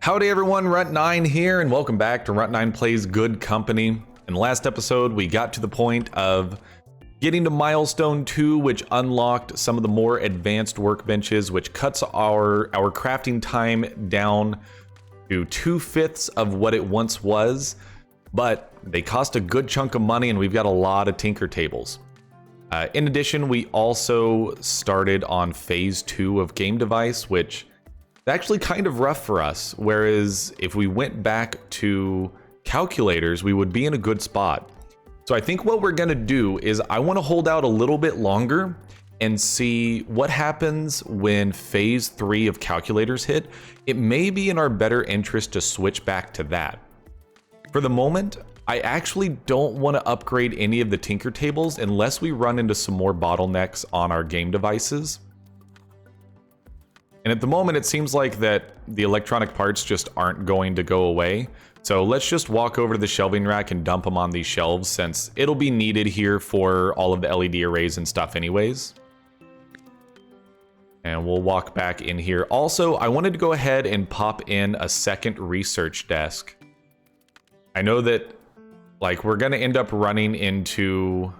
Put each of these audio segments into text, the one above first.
Howdy everyone, Runt9 here, and welcome back to Runt9 Plays Good Company. In the last episode, we got to the point of getting to milestone 2, which unlocked some of the more advanced workbenches, which cuts our crafting time down to 2/5 of what it once was, but they cost a good chunk of money, and we've got a lot of tinker tables. In addition, we also started on phase 2 of game device, which it's actually kind of rough for us, whereas if we went back to calculators, we would be in a good spot. So I think what we're gonna do is I wanna hold out a little bit longer and see what happens when phase 3 of calculators hit. It may be in our better interest to switch back to that. For the moment, I actually don't wanna upgrade any of the tinker tables unless we run into some more bottlenecks on our game devices. And at the moment, it seems like that the electronic parts just aren't going to go away. So let's just walk over to the shelving rack and dump them on these shelves, since it'll be needed here for all of the LED arrays and stuff anyways. And we'll walk back in here. Also, I wanted to go ahead and pop in a second research desk. I know that, like, we're gonna end up running into...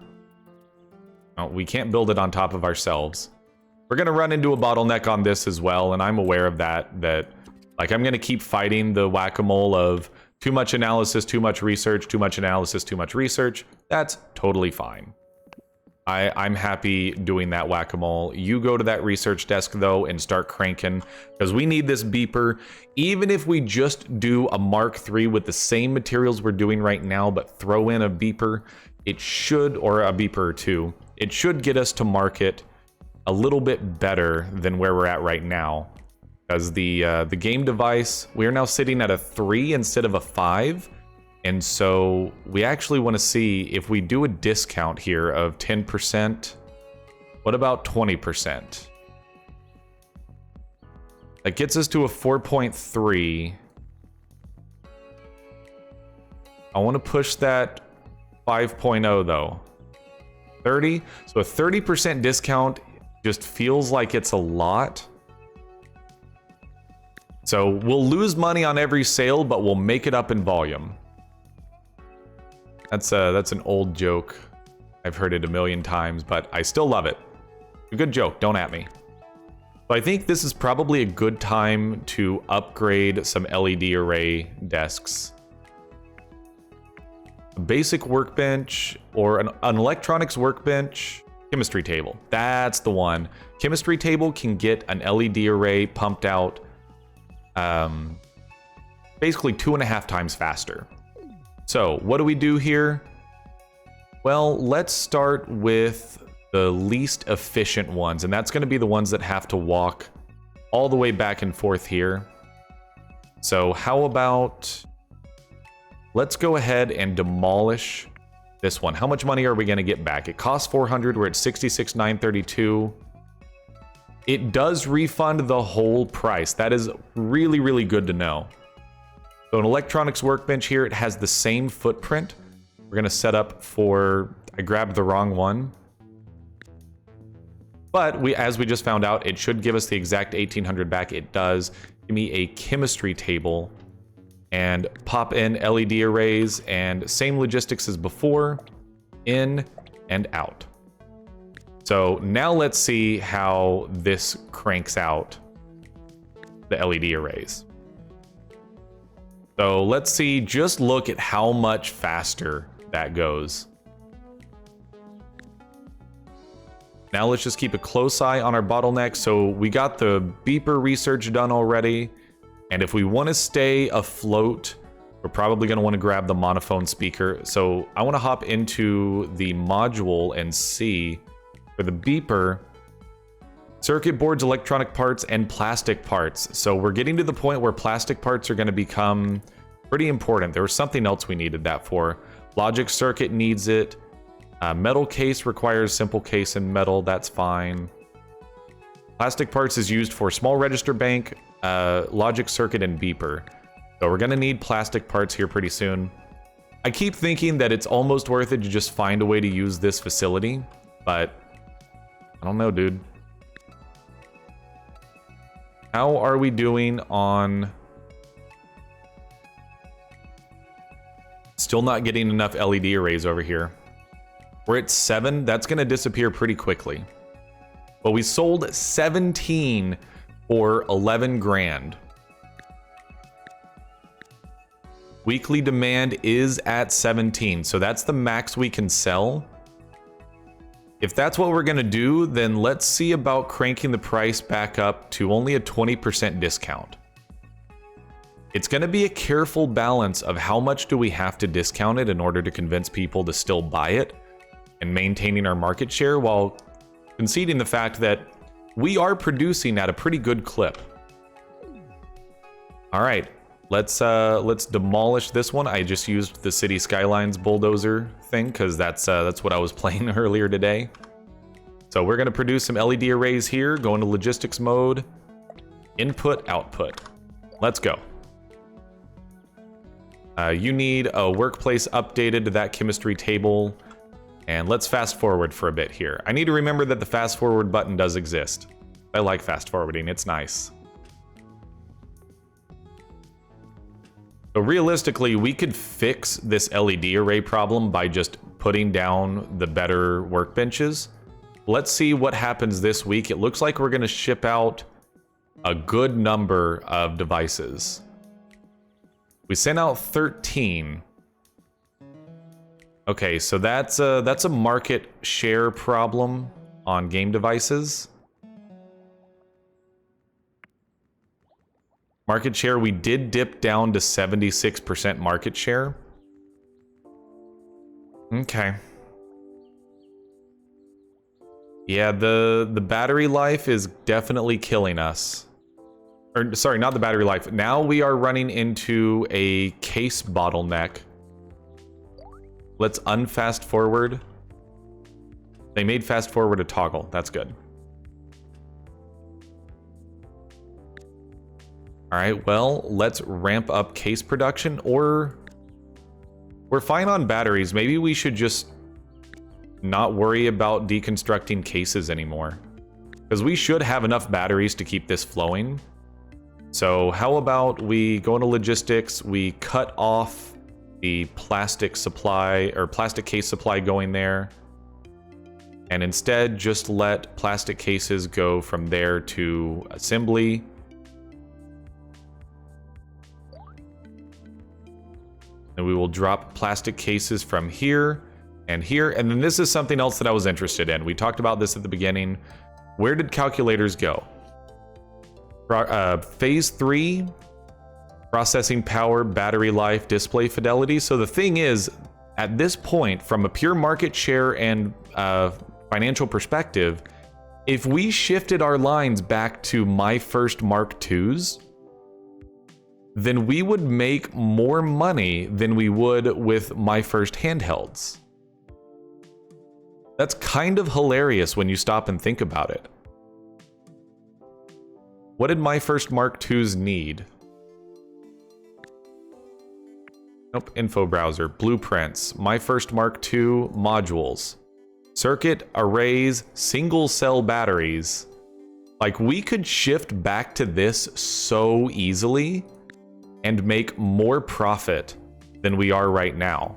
Oh, we can't build it on top of ourselves. We're going to run into a bottleneck on this as well, and I'm aware of that, like, I'm going to keep fighting the whack-a-mole of too much analysis, too much research, too much analysis, too much research. That's totally fine. I'm happy doing that whack-a-mole. You go to that research desk, though, and start cranking, because we need this beeper. Even if we just do a Mark III with the same materials we're doing right now, but throw in a beeper, it should, or a beeper or two, it should get us to market a little bit better than where we're at right now, because the game device, we are now sitting at a 3 instead of a 5, and so we actually want to see if we do a discount here of 10%. What about 20%? That gets us to a 4.3. I want to push that 5.0 though. 30. So a 30% discount just feels like it's a lot. So we'll lose money on every sale, but we'll make it up in volume. That's an old joke. I've heard it a million times, but I still love it. A good joke, don't at me. So I think this is probably a good time to upgrade some LED array desks. A basic workbench or an electronics workbench. Chemistry table, that's the one. Chemistry table can get an LED array pumped out basically 2.5 times faster. So what do we do here? Well, let's start with the least efficient ones, and that's going to be the ones that have to walk all the way back and forth here. So how about, let's go ahead and demolish this one. How much money are we going to get back? It costs 400. We're at 66,932. It does refund the whole price. That is really, really good to know. So an electronics workbench here, it has the same footprint. We're going to set up for, I grabbed the wrong one. But as we just found out, it should give us the exact 1,800 back. It does. Give me a chemistry table and pop in LED arrays, and same logistics as before, in and out. So now let's see how this cranks out the LED arrays. So let's see, just look at how much faster that goes. Now let's just keep a close eye on our bottleneck. So we got the beeper research done already. And if we want to stay afloat, we're probably going to want to grab the monophone speaker. So I want to hop into the module and see for the beeper, circuit boards, electronic parts, and plastic parts. So we're getting to the point where plastic parts are going to become pretty important. There was something else we needed that for. Logic circuit needs it. Metal case requires simple case and metal. That's fine. Plastic parts is used for small register bank, logic circuit, and beeper. So we're gonna need plastic parts here pretty soon. I keep thinking that it's almost worth it to just find a way to use this facility, but I don't know, dude. How are we doing on Still not getting enough LED arrays over here. We're at 7. That's going to disappear pretty quickly. But we sold 17 for 11 grand. Weekly demand is at 17, so that's the max we can sell. If that's what we're going to do, then let's see about cranking the price back up to only a 20% discount. It's going to be a careful balance of how much do we have to discount it in order to convince people to still buy it and maintaining our market share while conceding the fact that we are producing at a pretty good clip. All right, let's demolish this one. I just used the City Skylines bulldozer thing because that's what I was playing earlier today. So we're going to produce some LED arrays here, go into logistics mode, input, output. Let's go. You need a workplace updated to that chemistry table. And let's fast forward for a bit here. I need to remember that the fast forward button does exist. I like fast forwarding, it's nice. So realistically, we could fix this LED array problem by just putting down the better workbenches. Let's see what happens this week. It looks like we're going to ship out a good number of devices. We sent out 13. Okay, so that's a market share problem on game devices. Market share, we did dip down to 76% market share. Okay. Yeah, the battery life is definitely killing us. Or, sorry, not the battery life. Now we are running into a case bottleneck. Let's unfast forward. They made fast forward a toggle. That's good. All right, well, let's ramp up case production, or we're fine on batteries. Maybe we should just not worry about deconstructing cases anymore, because we should have enough batteries to keep this flowing. So how about we go into logistics, we cut off the plastic supply or plastic case supply going there, and instead just let plastic cases go from there to assembly. And we will drop plastic cases from here and here. And then this is something else that I was interested in. We talked about this at the beginning. Where did calculators go? Phase 3, processing power, battery life, display fidelity. So the thing is, at this point, from a pure market share and financial perspective, if we shifted our lines back to my first Mark IIs, then we would make more money than we would with my first handhelds. That's kind of hilarious when you stop and think about it. What did my first Mark IIs need? Nope, info browser, blueprints, my first Mark II modules, circuit, arrays, single cell batteries. Like, we could shift back to this so easily and make more profit than we are right now.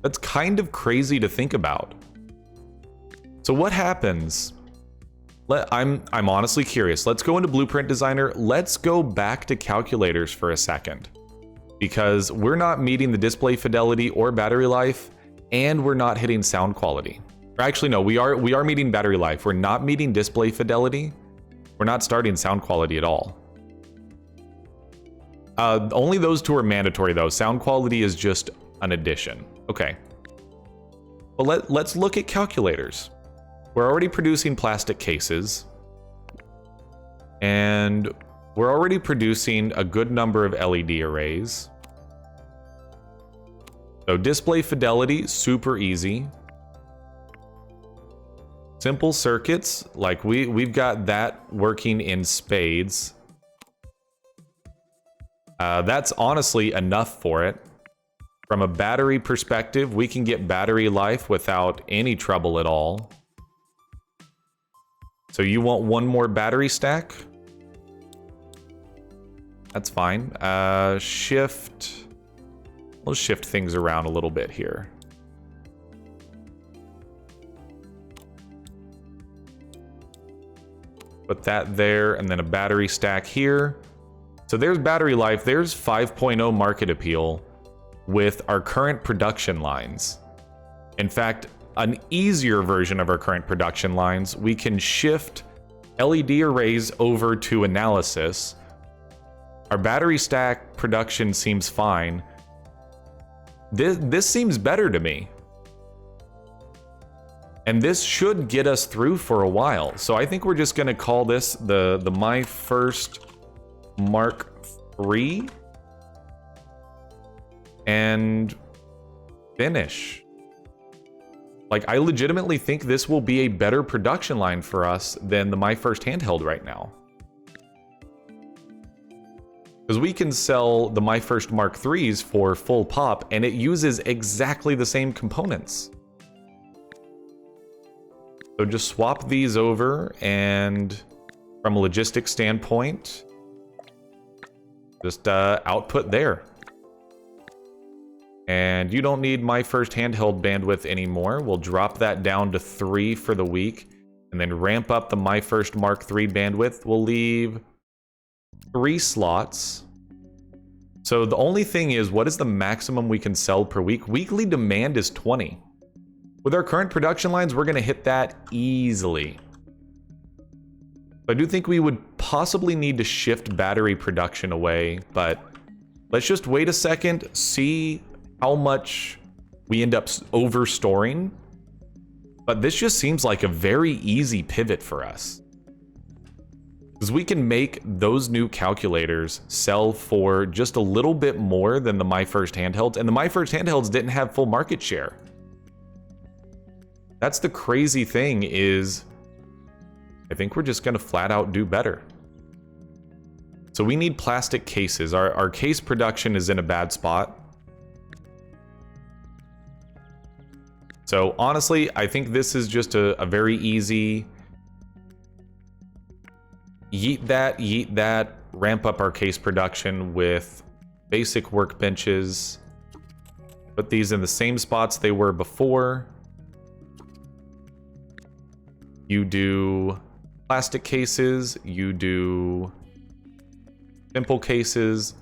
That's kind of crazy to think about. So what happens? I'm honestly curious. Let's go into Blueprint Designer. Let's go back to calculators for a second, because we're not meeting the display fidelity or battery life, and we're not hitting sound quality. Or actually, no, we are meeting battery life. We're not meeting display fidelity. We're not starting sound quality at all. Only those two are mandatory, though. Sound quality is just an addition. Okay. Well, let's look at calculators. We're already producing plastic cases, and we're already producing a good number of LED arrays. So display fidelity, super easy. Simple circuits, like we've got that working in spades. That's honestly enough for it. From a battery perspective, we can get battery life without any trouble at all. So you want one more battery stack? That's fine. Shift. We'll shift things around a little bit here. Put that there, and then a battery stack here. So there's battery life, there's 5.0 market appeal with our current production lines. In fact, an easier version of our current production lines, we can shift LED arrays over to analysis. Our battery stack production seems fine. This seems better to me. And this should get us through for a while. So I think we're just gonna call this the My First Mark III and finish. Like, I legitimately think this will be a better production line for us than the My First handheld right now. Because we can sell the My First Mark IIIs for full pop, and it uses exactly the same components. So just swap these over, and from a logistics standpoint, just output there. And you don't need My First handheld bandwidth anymore. We'll drop that down to 3 for the week, and then ramp up the My First Mark III bandwidth. We'll leave 3 slots. So the only thing is, what is the maximum we can sell per week? Weekly demand is 20. With our current production lines, we're gonna hit that easily. I do think we would possibly need to shift battery production away, but let's just wait a second, see how much we end up over-storing. But this just seems like a very easy pivot for us. Because we can make those new calculators sell for just a little bit more than the My First handhelds, and the My First handhelds didn't have full market share. That's the crazy thing is, I think we're just gonna flat out do better. So we need plastic cases. Our case production is in a bad spot. So honestly, I think this is just a very easy yeet that, ramp up our case production with basic workbenches. Put these in the same spots they were before. You do plastic cases, you do simple cases,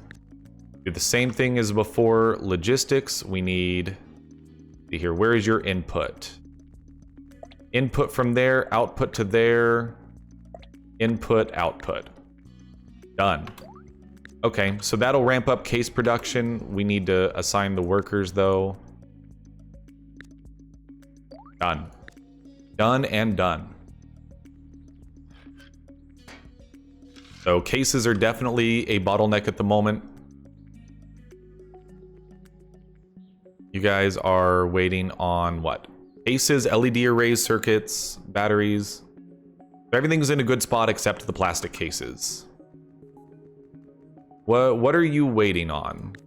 do the same thing as before. Logistics, we need, see here, where is your input? Input from there, output to there, input, output. Done. Okay, so that'll ramp up case production. We need to assign the workers though. Done. Done and done. So cases are definitely a bottleneck at the moment. You guys are waiting on what? Cases, LED arrays, circuits, batteries. Everything's in a good spot except the plastic cases. What are you waiting on?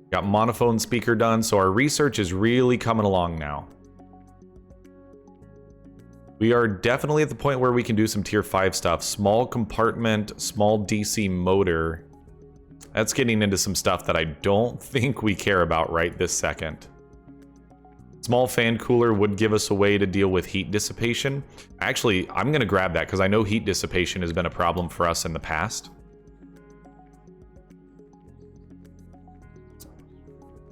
Got monophone speaker done, so our research is really coming along now. We are definitely at the point where we can do some tier 5 stuff. Small compartment, small DC motor. That's getting into some stuff that I don't think we care about right this second. Small fan cooler would give us a way to deal with heat dissipation. Actually, I'm going to grab that because I know heat dissipation has been a problem for us in the past.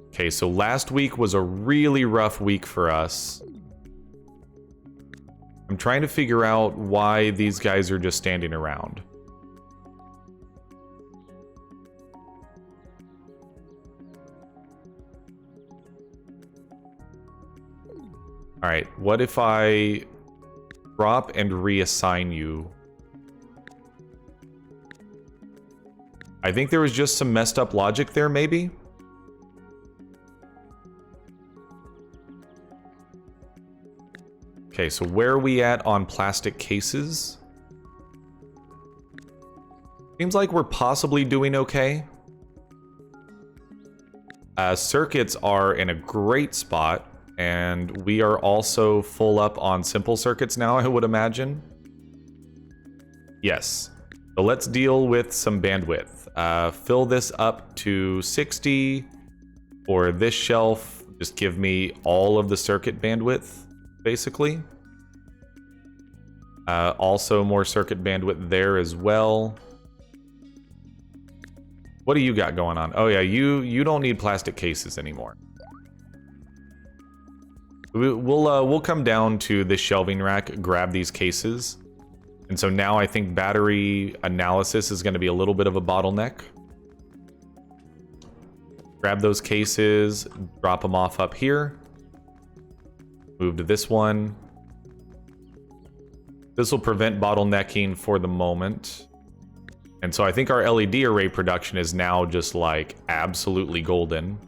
Okay, so last week was a really rough week for us. I'm trying to figure out why these guys are just standing around. All right, what if I drop and reassign you? I think there was just some messed up logic there, maybe? Okay, so where are we at on plastic cases? Seems like we're possibly doing okay. Circuits are in a great spot, and we are also full up on simple circuits now, I would imagine. Yes. So let's deal with some bandwidth. Fill this up to 60. For this shelf, just give me all of the circuit bandwidth, basically. Also more circuit bandwidth there as well. What do you got going on? Oh yeah, you don't need plastic cases anymore. We'll come down to this shelving rack, grab these cases. And so now I think battery analysis is going to be a little bit of a bottleneck. Grab those cases, drop them off up here. Move to this one. This will prevent bottlenecking for the moment. And so I think our LED array production is now just like absolutely golden.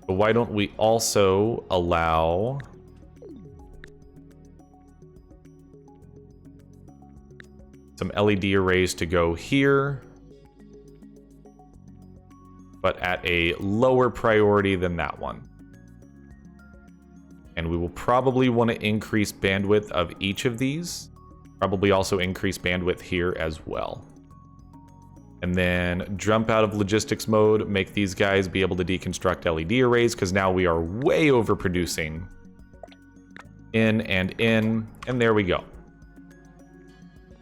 But why don't we also allow some LED arrays to go here, but at a lower priority than that one. And we will probably want to increase bandwidth of each of these. Probably also increase bandwidth here as well. And then jump out of logistics mode, make these guys be able to deconstruct LED arrays, because now we are way overproducing. In, and there we go.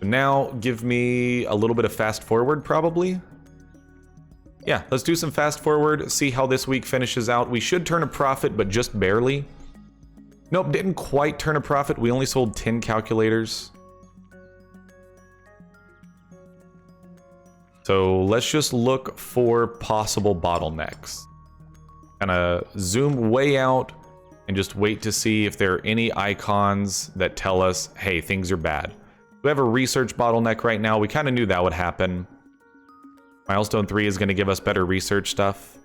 Now give me a little bit of fast forward, probably. Yeah, let's do some fast forward, see how this week finishes out. We should turn a profit, but just barely. Nope, didn't quite turn a profit. We only sold 10 calculators. So let's just look for possible bottlenecks. Kind of zoom way out and just wait to see if there are any icons that tell us, hey, things are bad. We have a research bottleneck right now. We kind of knew that would happen. Milestone 3 is going to give us better research stuff.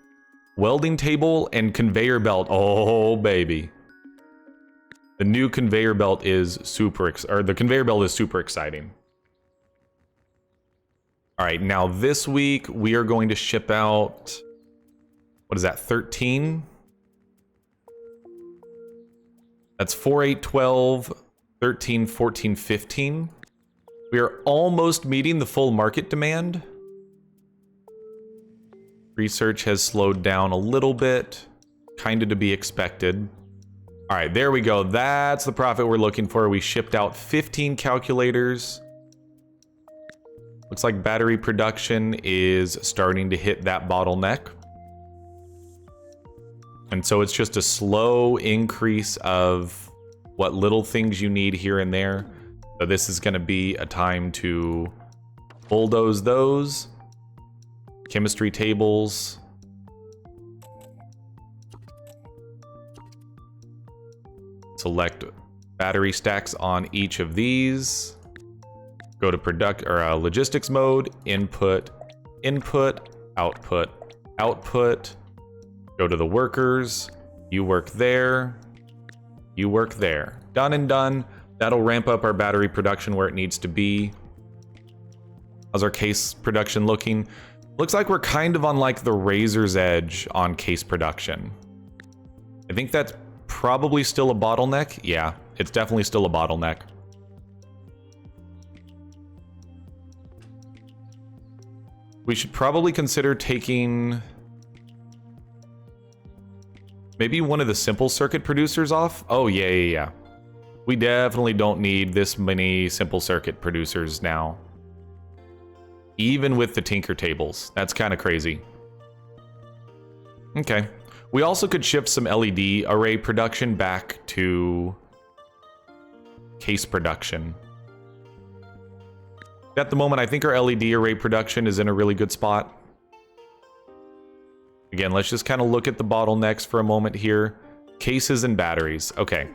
Welding table and conveyor belt. Oh, baby. The new conveyor belt is super exciting. All right, now this week we are going to ship out, what is that, 13? That's 4, 8, 12, 13, 14, 15. We are almost meeting the full market demand. Research has slowed down a little bit, kind of to be expected. All right, there we go. That's the profit we're looking for. We shipped out 15 calculators. Looks like battery production is starting to hit that bottleneck. And so it's just a slow increase of what little things you need here and there. So this is going to be a time to bulldoze those. Chemistry tables. Select battery stacks on each of these. Go to logistics mode, input, output. Go to the workers. You work there. You work there. Done and done. That'll ramp up our battery production where it needs to be. How's our case production looking? Looks like we're kind of on like the razor's edge on case production. I think that's probably still a bottleneck. Yeah, it's definitely still a bottleneck. We should probably consider taking maybe one of the simple circuit producers off. Oh, yeah. We definitely don't need this many simple circuit producers now. Even with the Tinker tables. That's kind of crazy. Okay. We also could shift some LED array production back to case production. At the moment, I think our LED array production is in a really good spot. Again, let's just kind of look at the bottlenecks for a moment here. Cases and batteries. Okay.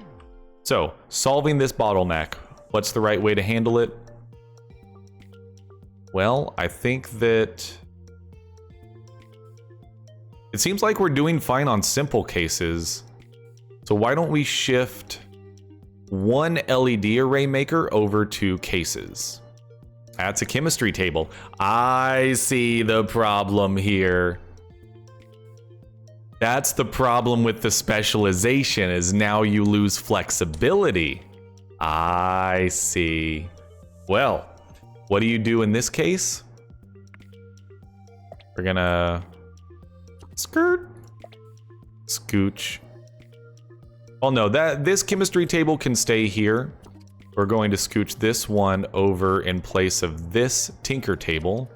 So, solving this bottleneck. What's the right way to handle it? Well, I think that it seems like we're doing fine on simple cases. So why don't we shift one LED array maker over to cases? That's a chemistry table. I see the problem here. That's the problem with the specialization, is now you lose flexibility. I see. Well, What do you do in this case? We're gonna skirt, scooch. Oh no, this chemistry table can stay here. We're going to scooch this one over in place of this tinker table.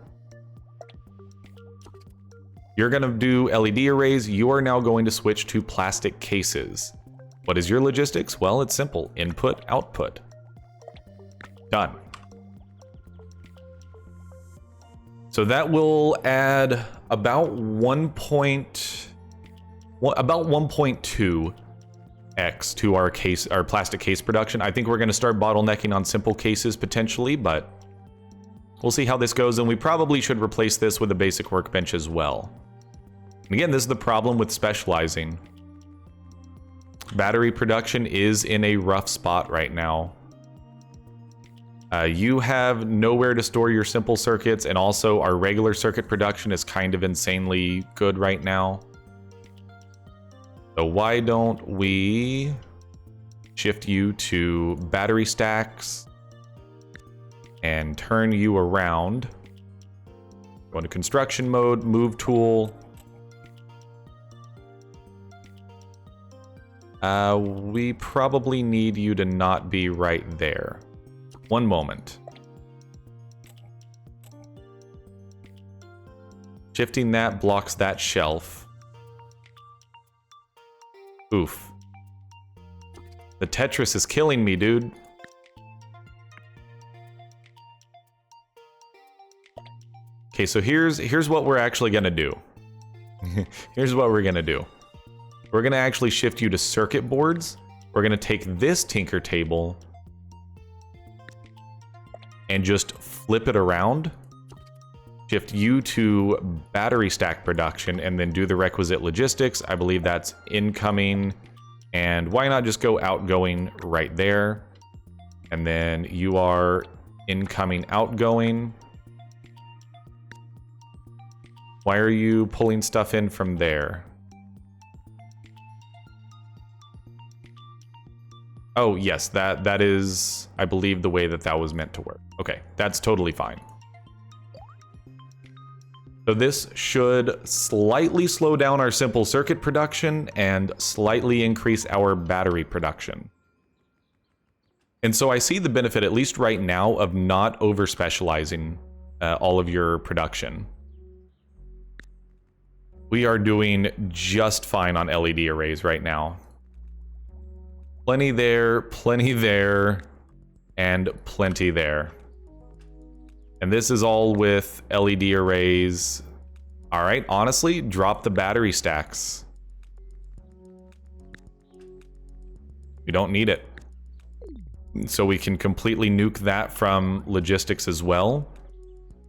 You're gonna do LED arrays. You are now going to switch to plastic cases. What is your logistics? Well, it's simple. Input, output. Done. So that will add about 1.2x to our plastic case production. I think we're going to start bottlenecking on simple cases potentially, but we'll see how this goes. And we probably should replace this with a basic workbench as well. And again, this is the problem with specializing. Battery production is in a rough spot right now. You have nowhere to store your simple circuits, and also our regular circuit production is kind of insanely good right now. So why don't we shift you to battery stacks and turn you around. Go into construction mode, move tool. We probably need you to not be right there. One moment. Shifting that blocks that shelf. Oof. The Tetris is killing me, dude. Okay, so here's what we're actually gonna do. Here's what we're gonna do. We're gonna actually shift you to circuit boards. We're gonna take this tinker table and just flip it around. Shift you to battery stack production and then do the requisite logistics. I believe that's incoming. And why not just go outgoing right there? And then you are incoming, outgoing. Why are you pulling stuff in from there? Oh, yes, that is, I believe, the way that was meant to work. Okay, that's totally fine. So this should slightly slow down our simple circuit production and slightly increase our battery production. And so I see the benefit, at least right now, of not over-specializing all of your production. We are doing just fine on LED arrays right now. Plenty there, and plenty there. And this is all with LED arrays. All right, honestly, drop the battery stacks. You don't need it. So we can completely nuke that from logistics as well.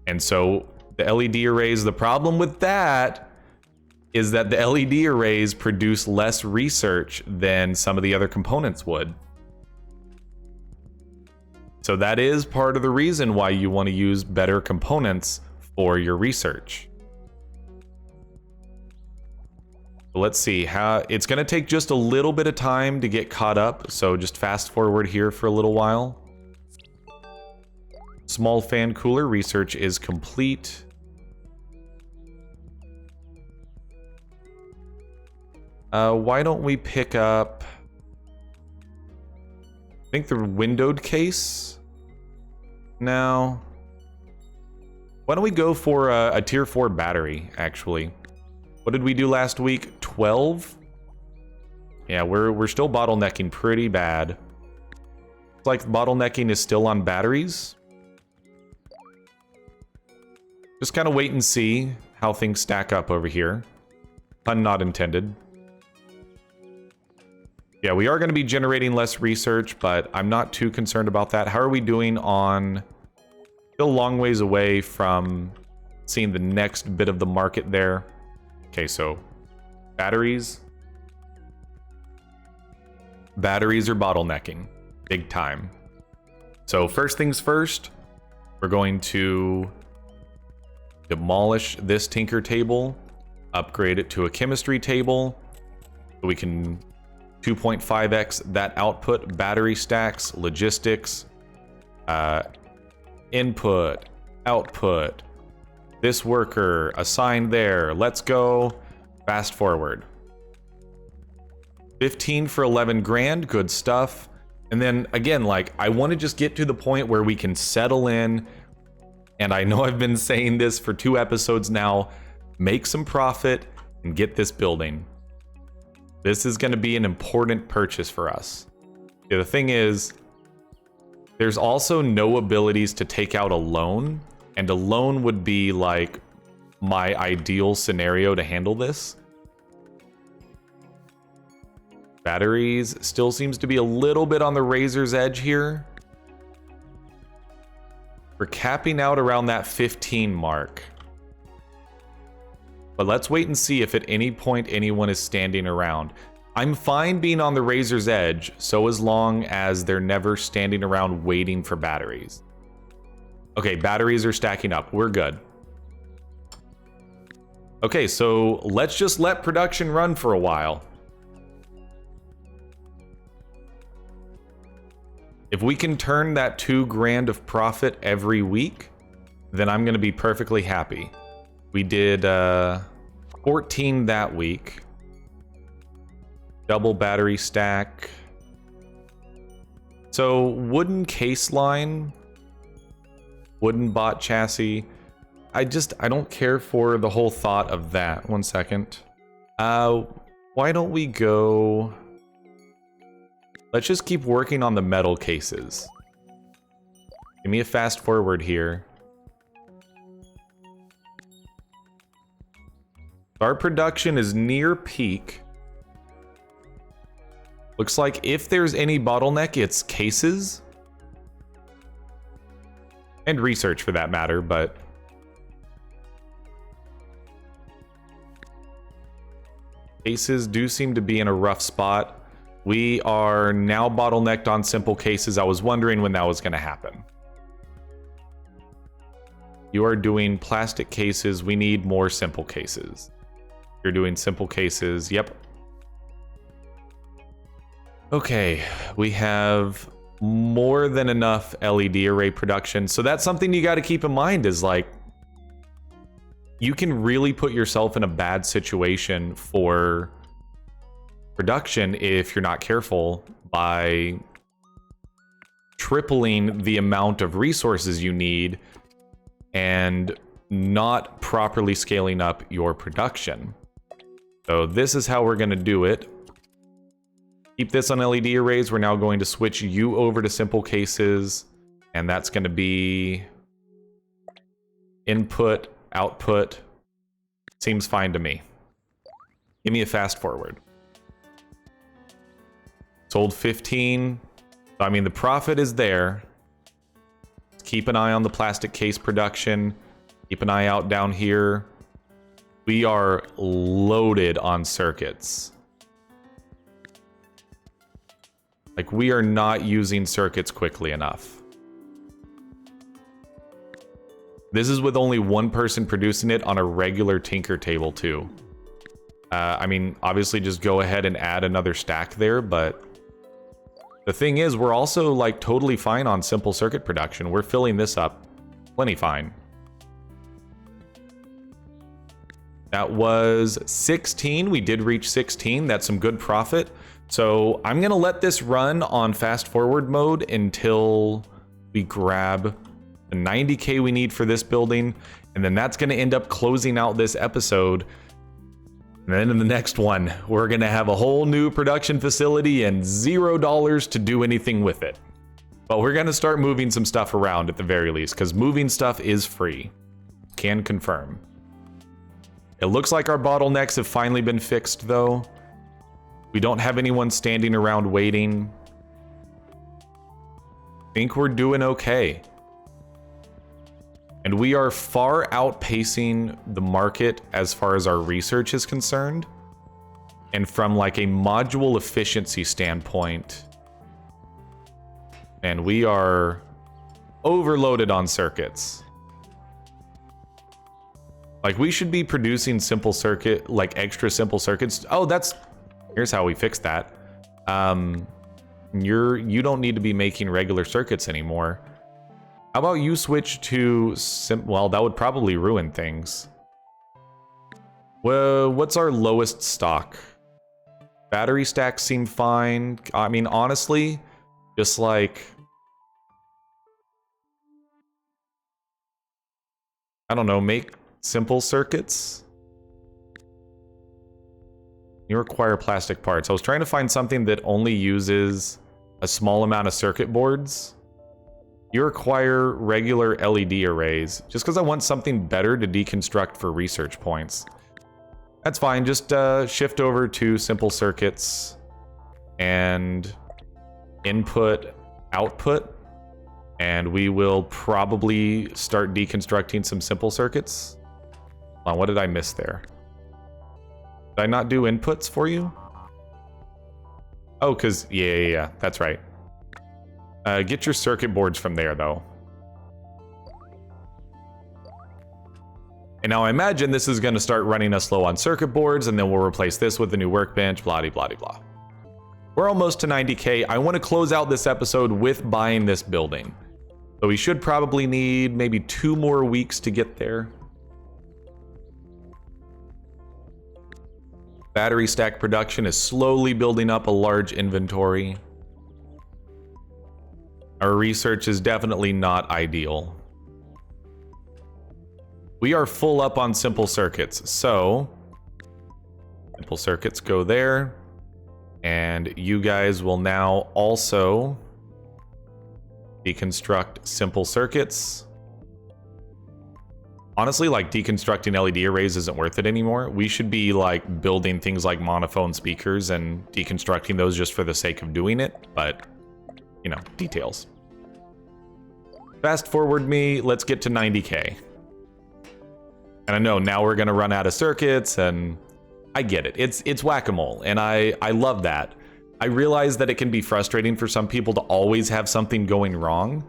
And so the LED arrays, the problem with that is that the LED arrays produce less research than some of the other components would. So that is part of the reason why you want to use better components for your research. Let's see how it's going to take just a little bit of time to get caught up. So just fast forward here for a little while. Small fan cooler research is complete. Why don't we pick up, I think, the windowed case? No. Why don't we go for a tier 4 battery, actually? What did we do last week? 12? Yeah, we're still bottlenecking pretty bad. It's like bottlenecking is still on batteries. Just kind of wait and see how things stack up over here. Pun not intended. Yeah, we are going to be generating less research, but I'm not too concerned about that. How are we doing on... Still a long ways away from seeing the next bit of the market there. Okay, so batteries. Batteries are bottlenecking. Big time. So first things first, we're going to demolish this tinker table, upgrade it to a chemistry table, so we can 2.5x that output, battery stacks, logistics, Input, output, this worker, assigned there. Let's go. Fast forward. 15 for 11 grand, good stuff. And then again, like, I want to just get to the point where we can settle in. And I know I've been saying this for 2 episodes now, make some profit and get this building. This is going to be an important purchase for us. Yeah, the thing is, there's also no abilities to take out a loan, and a loan would be like my ideal scenario to handle this. Batteries still seems to be a little bit on the razor's edge here. We're capping out around that 15 mark. But let's wait and see if at any point anyone is standing around. I'm fine being on the razor's edge, so as long as they're never standing around waiting for batteries. Okay, batteries are stacking up. We're good. Okay, so let's just let production run for a while. If we can turn that 2 grand of profit every week, then I'm going to be perfectly happy. We did 14 that week. Double battery stack. So wooden case line, wooden bot chassis. I don't care for the whole thought of that. 1 second. Why don't we go... Let's just keep working on the metal cases. Give me a fast forward here. Our production is near peak. Looks like if there's any bottleneck, it's cases. And research for that matter, but... Cases do seem to be in a rough spot. We are now bottlenecked on simple cases. I was wondering when that was going to happen. You are doing plastic cases. We need more simple cases. You're doing simple cases. Yep. Okay, we have more than enough LED array production. So that's something you got to keep in mind is like, you can really put yourself in a bad situation for production if you're not careful by tripling the amount of resources you need and not properly scaling up your production. So this is how we're going to do it. Keep this on LED arrays. We're now going to switch you over to simple cases, and that's going to be input, output. Seems fine to me. Give me a fast forward. Sold 15. I mean, the profit is there. Keep an eye on the plastic case production. Keep an eye out down here. We are loaded on circuits. Like, we are not using circuits quickly enough. This is with only one person producing it on a regular tinker table, too. I mean, obviously just go ahead and add another stack there, but... The thing is, we're also, like, totally fine on simple circuit production. We're filling this up plenty fine. That was 16. We did reach 16. That's some good profit. So I'm going to let this run on fast forward mode until we grab the 90K we need for this building. And then that's going to end up closing out this episode. And then in the next one, we're going to have a whole new production facility and $0 to do anything with it. But we're going to start moving some stuff around at the very least, because moving stuff is free. Can confirm. It looks like our bottlenecks have finally been fixed, though. We don't have anyone standing around waiting. I think we're doing okay. And we are far outpacing the market as far as our research is concerned. And from like a module efficiency standpoint, and we are overloaded on circuits. Like, we should be producing simple circuit, like extra simple circuits. Oh, here's how we fix that. You don't need to be making regular circuits anymore. How about you switch to well, that would probably ruin things. Well, what's our lowest stock? Battery stacks seem fine. I mean, honestly, just like, I don't know, make simple circuits. You require plastic parts. I was trying to find something that only uses a small amount of circuit boards. You require regular LED arrays, just because I want something better to deconstruct for research points. That's fine, just shift over to simple circuits and input, output, and we will probably start deconstructing some simple circuits. Hold on, what did I miss there? Did I not do inputs for you? Oh, because, yeah, that's right. Get your circuit boards from there, though. And now I imagine this is going to start running us low on circuit boards, and then we'll replace this with the new workbench, blah-de-blah-de-blah. We're almost to 90K. I want to close out this episode with buying this building. So we should probably need maybe 2 more weeks to get there. Battery stack production is slowly building up a large inventory. Our research is definitely not ideal. We are full up on simple circuits, so simple circuits go there, and you guys will now also deconstruct simple circuits. Honestly, like, deconstructing LED arrays isn't worth it anymore. We should be like building things like monophone speakers and deconstructing those just for the sake of doing it, but you know, details. Fast forward me, let's get to 90K. And I know now we're gonna run out of circuits, and I get it. It's whack-a-mole, and I love that. I realize that it can be frustrating for some people to always have something going wrong,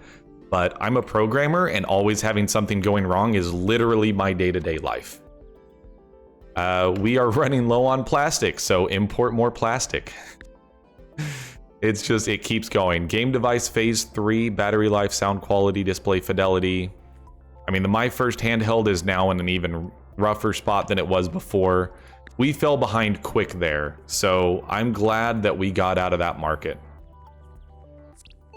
but I'm a programmer, and always having something going wrong is literally my day-to-day life. We are running low on plastic, so import more plastic. It's just, it keeps going. Game device phase 3, battery life, sound quality, display fidelity. I mean, the My First handheld is now in an even rougher spot than it was before. We fell behind quick there, so I'm glad that we got out of that market.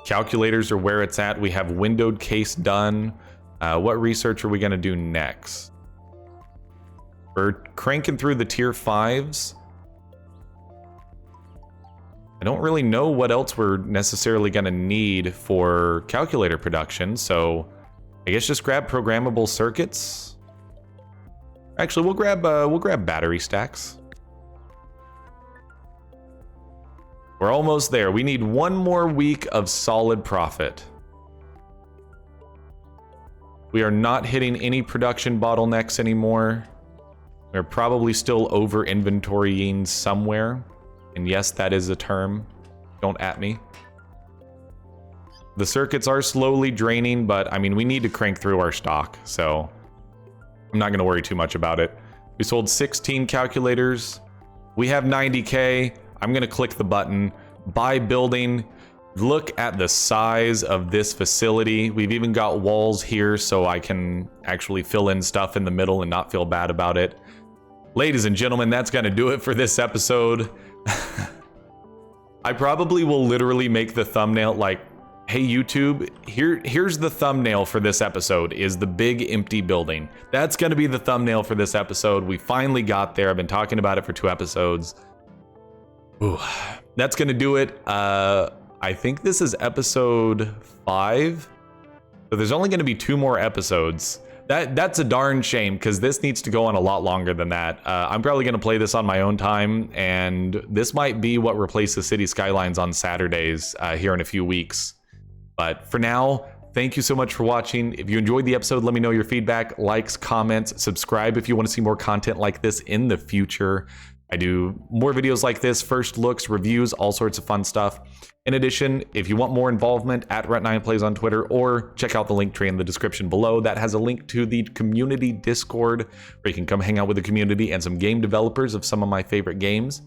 Calculators are where it's at. We have windowed case done. What research are we going to do next? We're cranking through the tier 5s. I don't really know what else we're necessarily going to need for calculator production, so I guess just grab programmable circuits. Actually, we'll grab battery stacks. We're almost there. We need 1 more week of solid profit. We are not hitting any production bottlenecks anymore. We're probably still over inventorying somewhere. And yes, that is a term. Don't at me. The circuits are slowly draining, but I mean, we need to crank through our stock, so I'm not going to worry too much about it. We sold 16 calculators. We have 90K. I'm going to click the button, buy building. Look at the size of this facility. We've even got walls here so I can actually fill in stuff in the middle and not feel bad about it. Ladies and gentlemen, that's going to do it for this episode. I probably will literally make the thumbnail like, hey YouTube, here's the thumbnail for this episode, is the big empty building. That's going to be the thumbnail for this episode. We finally got there. I've been talking about it for 2 episodes. Ooh, that's going to do it. I think this is episode 5. So there's only going to be 2 more episodes. That's a darn shame, because this needs to go on a lot longer than that. I'm probably going to play this on my own time, and this might be what replaces City Skylines on Saturdays here in a few weeks. But for now, thank you so much for watching. If you enjoyed the episode, let me know your feedback, likes, comments, subscribe if you want to see more content like this in the future. I do more videos like this, first looks, reviews, all sorts of fun stuff. In addition, if you want more involvement, at Runt9 Plays on Twitter, or check out the link tree in the description below. That has a link to the community Discord, where you can come hang out with the community and some game developers of some of my favorite games.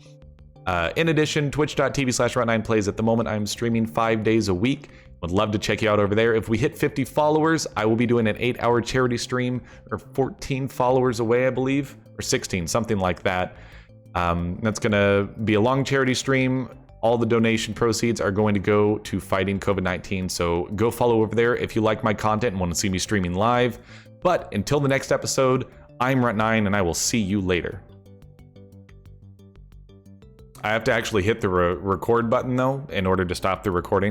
In addition, twitch.tv/Runt9 plays. At the moment, I'm streaming 5 days a week. Would love to check you out over there. If we hit 50 followers, I will be doing an 8-hour charity stream. Or 14 followers away, I believe, or 16, something like that. That's gonna be a long charity stream. All the donation proceeds are going to go to fighting COVID-19. So go follow over there if you like my content and want to see me streaming live. But until the next episode, I'm Runt9 and I will see you later. I have to actually hit the record button though in order to stop the recording.